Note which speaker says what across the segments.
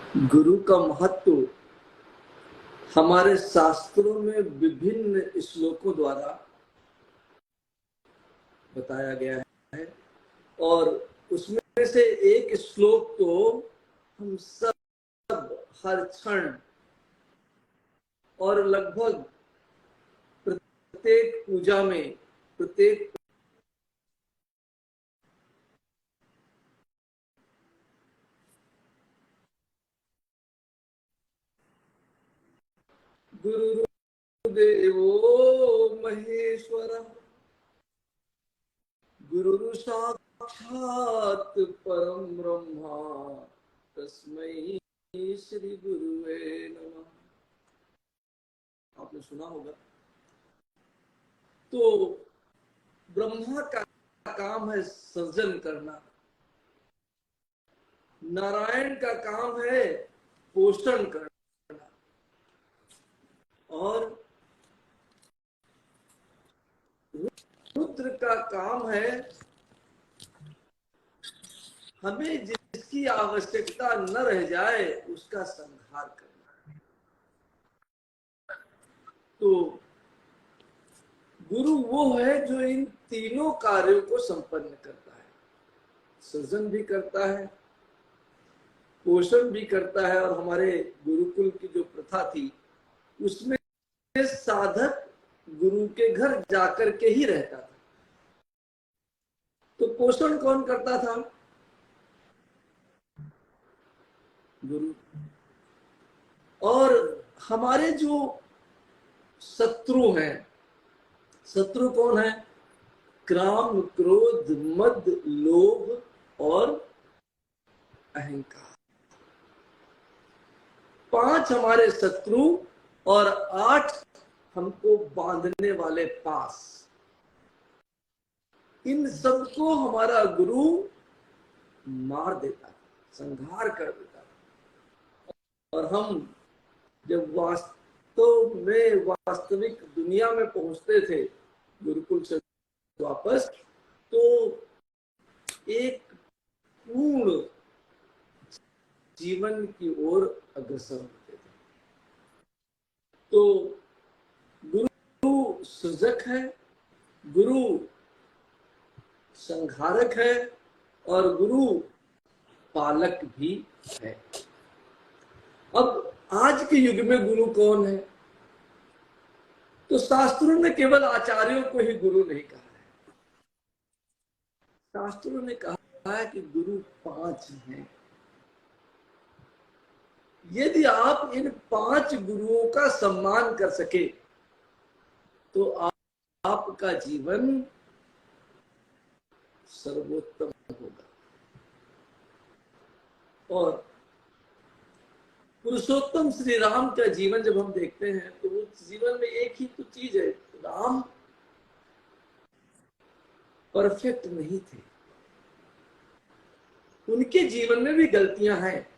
Speaker 1: गुरु का महत्व हमारे शास्त्रों में विभिन्न श्लोकों द्वारा बताया गया है और उसमें से एक श्लोक तो हम सब हर क्षण और लगभग प्रत्येक पूजा में, प्रत्येक गुरुदेवो महेश्वरः गुरुः साक्षात् परं ब्रह्म तस्मै श्री गुरुवे नमः। आपने सुना होगा। तो ब्रह्मा का काम है सृजन करना, नारायण का काम है पोषण करना और रुद्र का काम है हमें जिसकी आवश्यकता न रह जाए उसका संहार करना। तो गुरु वो है जो इन तीनों कार्यों को संपन्न करता है, सृजन भी करता है, पोषण भी करता है। और हमारे गुरुकुल की जो प्रथा थी उसमें साधक गुरु के घर जाकर के ही रहता था। तो पोषण कौन करता था? गुरु। और हमारे जो शत्रु हैं, शत्रु कौन है? क्राम, क्रोध, मद, लोभ और अहंकार। 5 हमारे शत्रु और 8 हमको बांधने वाले पास। इन सबको हमारा गुरु मार देता, संहार कर देता। और हम जब वास्तविक दुनिया में पहुंचते थे गुरुकुल से वापस, तो एक पूर्ण जीवन की ओर अग्रसर होते थे। तो गुरु सृजक है, गुरु संहारक है और गुरु पालक भी है। अब आज के युग में गुरु कौन है? तो शास्त्रों ने केवल आचार्यों को ही गुरु नहीं कहा है। शास्त्रों ने कहा है कि गुरु 5 हैं। यदि आप इन 5 गुरुओं का सम्मान कर सके तो आपका जीवन सर्वोत्तम होगा। और पुरुषोत्तम श्री राम का जीवन जब हम देखते हैं तो उस जीवन में एक ही तो चीज है, राम परफेक्ट नहीं थे, उनके जीवन में भी गलतियां हैं।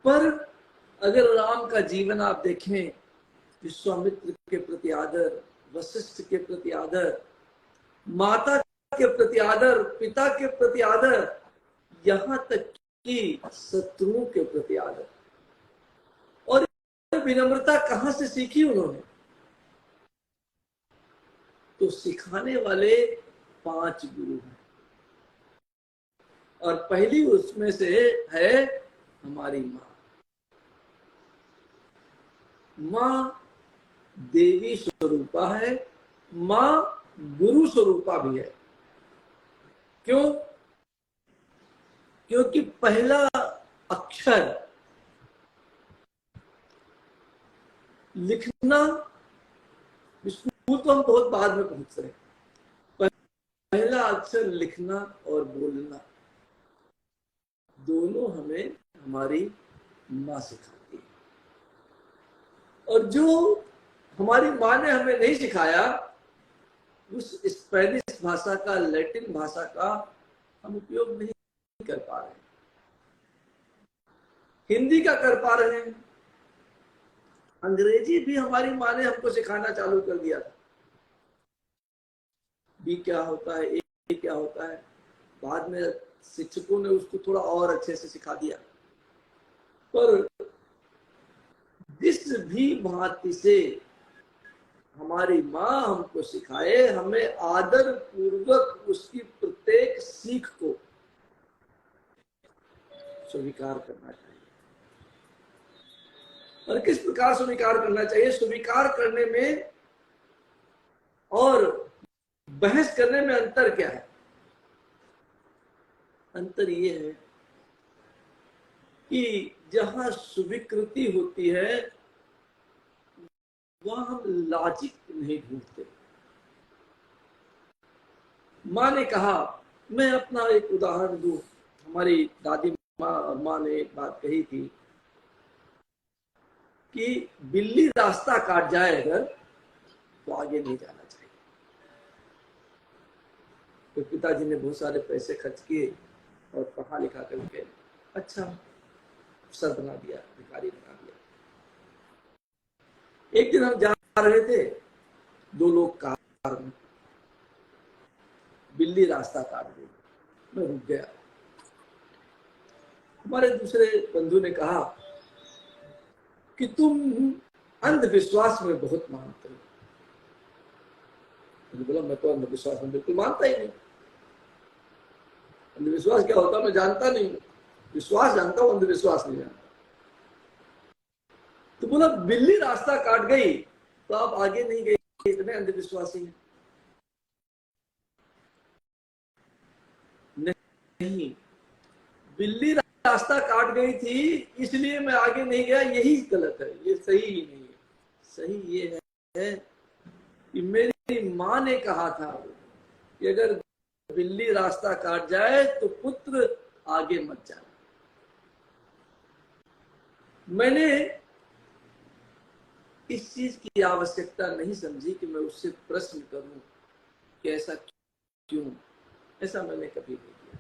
Speaker 1: पर अगर राम का जीवन आप देखें, विश्वामित्र के प्रति आदर, वशिष्ठ के प्रति आदर, माता के प्रति आदर, पिता के प्रति आदर, यहां तक कि शत्रुओं के प्रति आदर। और विनम्रता कहां से सीखी उन्होंने? तो सिखाने वाले 5 गुरु हैं और पहली उसमें से है हमारी माँ। माँ देवी स्वरूपा है, माँ गुरु स्वरूपा भी है। क्यों? क्योंकि पहला अक्षर लिखना, स्कूल तो हम बहुत बाद में पहुंच रहे हैं, पहला अक्षर लिखना और बोलना दोनों हमें हमारी माँ सिखाती है। और जो हमारी माँ ने हमें नहीं सिखाया, उस स्पेनिश भाषा का, लैटिन भाषा का हम उपयोग नहीं कर पा रहे हैं, हिंदी का कर पा रहे हैं। अंग्रेजी भी हमारी माँ ने हमको सिखाना चालू कर दिया था। बी क्या होता है, ए क्या होता है, बाद में शिक्षकों ने उसको थोड़ा और अच्छे से सिखा दिया। पर जिस भी भांति से हमारी माँ हमको सिखाए, हमें आदर पूर्वक उसकी प्रत्येक सीख को स्वीकार करना चाहिए। और किस प्रकार स्वीकार करना चाहिए? स्वीकार करने में और बहस करने में अंतर क्या है? अंतर ये है कि जहां स्वीकृति होती है वहां हम लॉजिक नहीं ढूंढते। माँ ने कहा, मैं अपना एक उदाहरण दूं, हमारी दादी माँ ने एक बात कही थी कि बिल्ली रास्ता काट जाए अगर तो आगे नहीं जाना चाहिए। तो पिताजी ने बहुत सारे पैसे खर्च किए और पढ़ा लिखा करके अच्छा अफसर बना दिया, अधिकारी बना दिया। एक दिन हम जा रहे थे, दो लोग कार में, बिल्ली रास्ता काट गई, मैं रुक गया। हमारे दूसरे बंधु ने कहा कि तुम अंधविश्वास में बहुत मानते हो। मैंने बोला, मैं तो अंधविश्वास में बिल्कुल मानता ही नहीं। अंधविश्वास क्या होता मैं जानता नहीं, विश्वास जानता हूं, अंधविश्वास नहीं जानता। तो बोला, बिल्ली रास्ता काट गई तो आप आगे नहीं गए, इतने अंधविश्वासी हैं। नहीं, बिल्ली रास्ता काट गई थी इसलिए मैं आगे नहीं गया, यही गलत है, ये सही ही नहीं है। सही ये है कि मेरी माँ ने कहा था कि अगर बिल्ली रास्ता काट जाए तो पुत्र आगे मत जाना। मैंने इस चीज की आवश्यकता नहीं समझी कि मैं उससे प्रश्न करूं कि ऐसा क्यों। ऐसा मैंने कभी नहीं किया।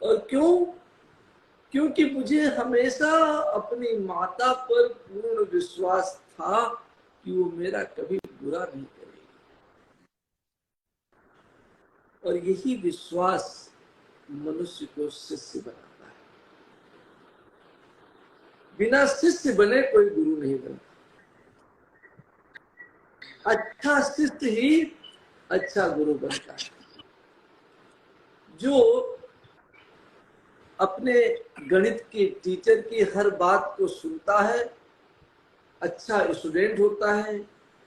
Speaker 1: और क्यों? क्योंकि मुझे हमेशा अपनी माता पर पूर्ण विश्वास था कि वो मेरा कभी बुरा नहीं करेगी। और यही विश्वास मनुष्य को शिष्य बनाता है। बिना शिष्य बने कोई गुरु नहीं बनता। अच्छा शिष्य ही अच्छा गुरु बनता है। जो अपने गणित की टीचर की हर बात को सुनता है, अच्छा स्टूडेंट होता है,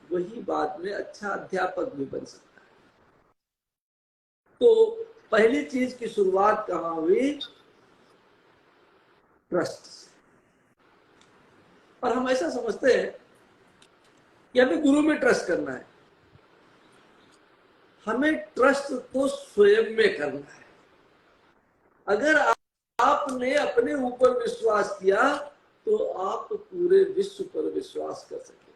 Speaker 1: वही बाद में अच्छा अध्यापक भी बन सकता है। तो पहली चीज की शुरुआत कहाँ हुई? ट्रस्ट से। और हम ऐसा समझते हैं कि हमें गुरु में ट्रस्ट करना है। हमें ट्रस्ट तो स्वयं में करना है। अगर आपने अपने ऊपर विश्वास किया तो आप पूरे विश्व पर विश्वास कर सकेंगे।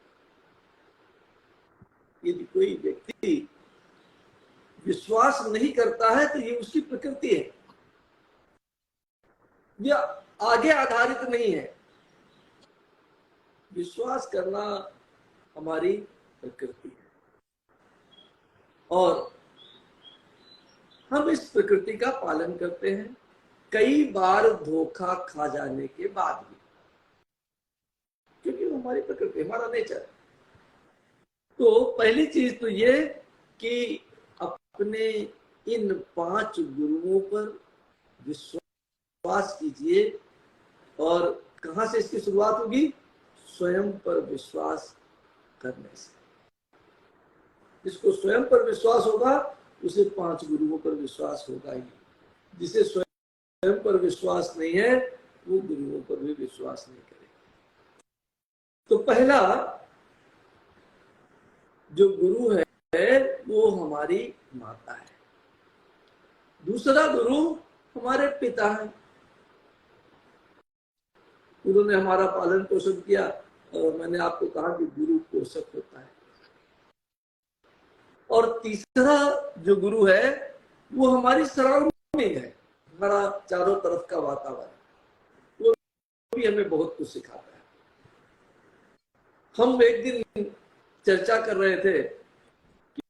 Speaker 1: यदि कोई व्यक्ति विश्वास नहीं करता है तो ये उसकी प्रकृति है, यह आगे आधारित नहीं है। विश्वास करना हमारी प्रकृति है और हम इस प्रकृति का पालन करते हैं, कई बार धोखा खा जाने के बाद भी, क्योंकि वो हमारी प्रकृति, हमारा नेचर है। तो पहली चीज तो ये कि अपने इन 5 गुरुओं पर विश्वास कीजिए। और कहां से इसकी शुरुआत होगी? स्वयं पर विश्वास करने से। जिसको स्वयं पर विश्वास होगा उसे 5 गुरुओं पर विश्वास होगा ही। जिसे स्वयं पर विश्वास नहीं है वो गुरुओं पर भी विश्वास नहीं करेगा। तो पहला जो गुरु है वो हमारी माता है। दूसरा गुरु हमारे पिता है। उन्होंने हमारा पालन पोषण किया और मैंने आपको कहा कि गुरु पोषक होता है। और तीसरा जो गुरु है वो हमारी सराउंडिंग है, हमारा चारों तरफ का वातावरण, वो भी हमें बहुत कुछ सिखाता है। हम एक दिन चर्चा कर रहे थे कि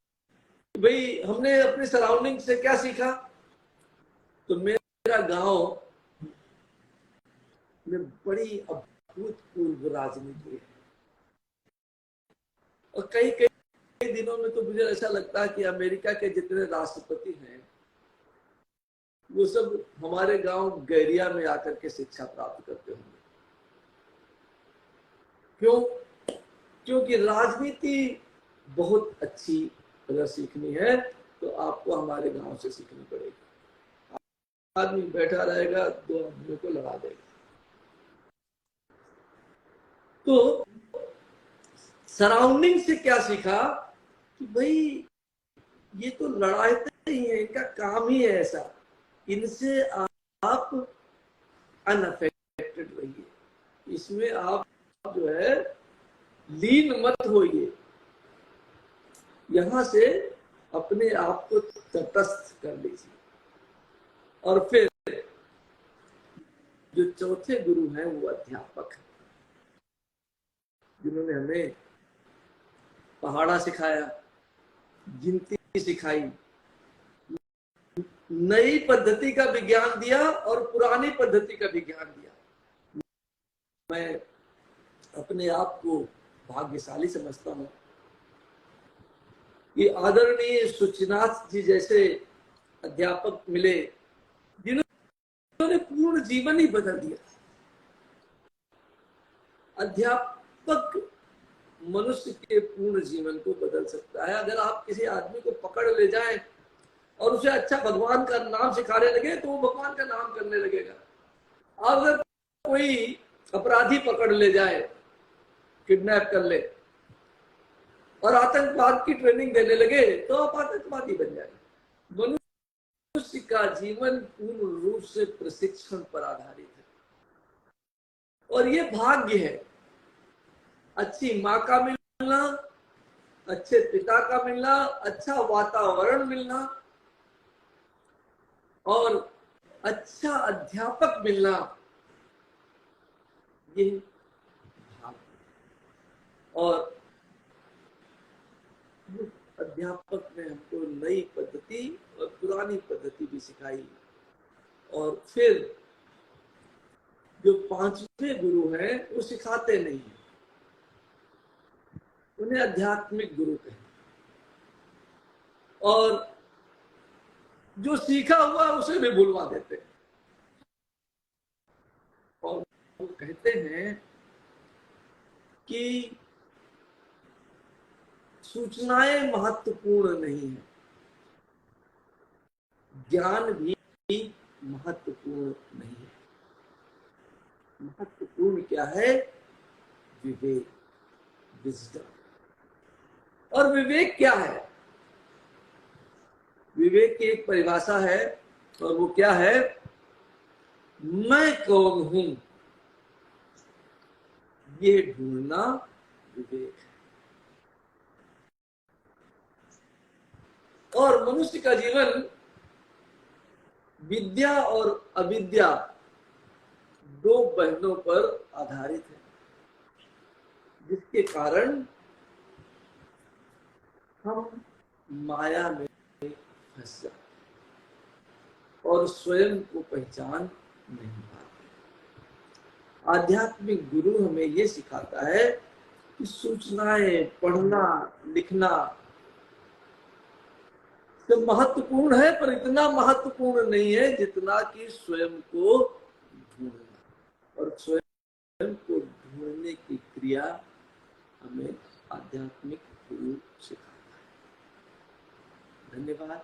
Speaker 1: भाई हमने अपने सराउंडिंग से क्या सीखा। तो मेरा गांव में बड़ी अभूतपूर्व राजनीति है। और कई कई दिनों में तो मुझे ऐसा लगता है कि अमेरिका के जितने राष्ट्रपति हैं वो सब हमारे गांव गैरिया में आकर के शिक्षा प्राप्त करते होंगे। क्यों? क्योंकि राजनीति बहुत अच्छी अगर सीखनी है तो आपको हमारे गांव से सीखनी पड़ेगी। आदमी बैठा रहेगा, दो आदमियों को लड़ा देगा। तो सराउंडिंग से क्या सीखा कि भाई ये तो लड़ाते ही है, इनका काम ही है ऐसा, इनसे आप अनअफेक्टेड रहिए, इसमें आप जो है लीन मत होइए, यहां से अपने आप को तटस्थ कर लीजिए। और फिर जो चौथे गुरु हैं वो अध्यापक हैं, जिन्होंने हमें पहाड़ा सिखाया, गिनती सिखाई, नई पद्धति का विज्ञान दिया और पुरानी पद्धति का विज्ञान दिया। मैं अपने आप को भाग्यशाली समझता हूं कि आदरणीय सुचनाथ जी जैसे अध्यापक मिले जिन्होंने पूर्ण जीवन ही बदल दिया। अध्यापक मनुष्य के पूर्ण जीवन को बदल सकता है। अगर आप किसी आदमी को पकड़ ले जाएं और उसे अच्छा भगवान का नाम सिखाने लगे तो वो भगवान का नाम करने लगेगा। अगर कोई अपराधी पकड़ ले जाए, किडनैप कर ले और आतंकवाद की ट्रेनिंग देने लगे तो आप आतंकवादी बन जाएंगे। मनुष्य का जीवन पूर्ण रूप से प्रशिक्षण पर आधारित है और ये भाग्य है। अच्छी माँ का मिलना, अच्छे पिता का मिलना, अच्छा वातावरण मिलना और अच्छा अध्यापक मिलना, ये भाग्य। और अध्यापक ने हमको नई पद्धति और पुरानी पद्धति भी सिखाई। और फिर जो पांचवे गुरु हैं वो सिखाते नहीं है, उन्हें आध्यात्मिक गुरु कहते हैं। और जो सीखा हुआ उसे भी भुलवा देते हैं और वो कहते हैं कि सूचनाएं महत्वपूर्ण नहीं है, ज्ञान भी महत्वपूर्ण नहीं है। महत्वपूर्ण क्या है? विवेक, विजडम। और विवेक क्या है? विवेक की एक परिभाषा है और वो क्या है? मैं कौन हूं ये ढूंढना विवेक है। और मनुष्य का जीवन विद्या और अविद्या दो बहनों पर आधारित है, जिसके कारण हम माया में फंस जाते और स्वयं को पहचान नहीं पाते। आध्यात्मिक गुरु हमें ये सिखाता है कि सूचनाएं, पढ़ना, लिखना तो महत्वपूर्ण है, पर इतना महत्वपूर्ण नहीं है जितना कि स्वयं को ढूंढना। और स्वयं को ढूंढने की क्रिया हमें आध्यात्मिक गुरु सिखाता है। धन्यवाद।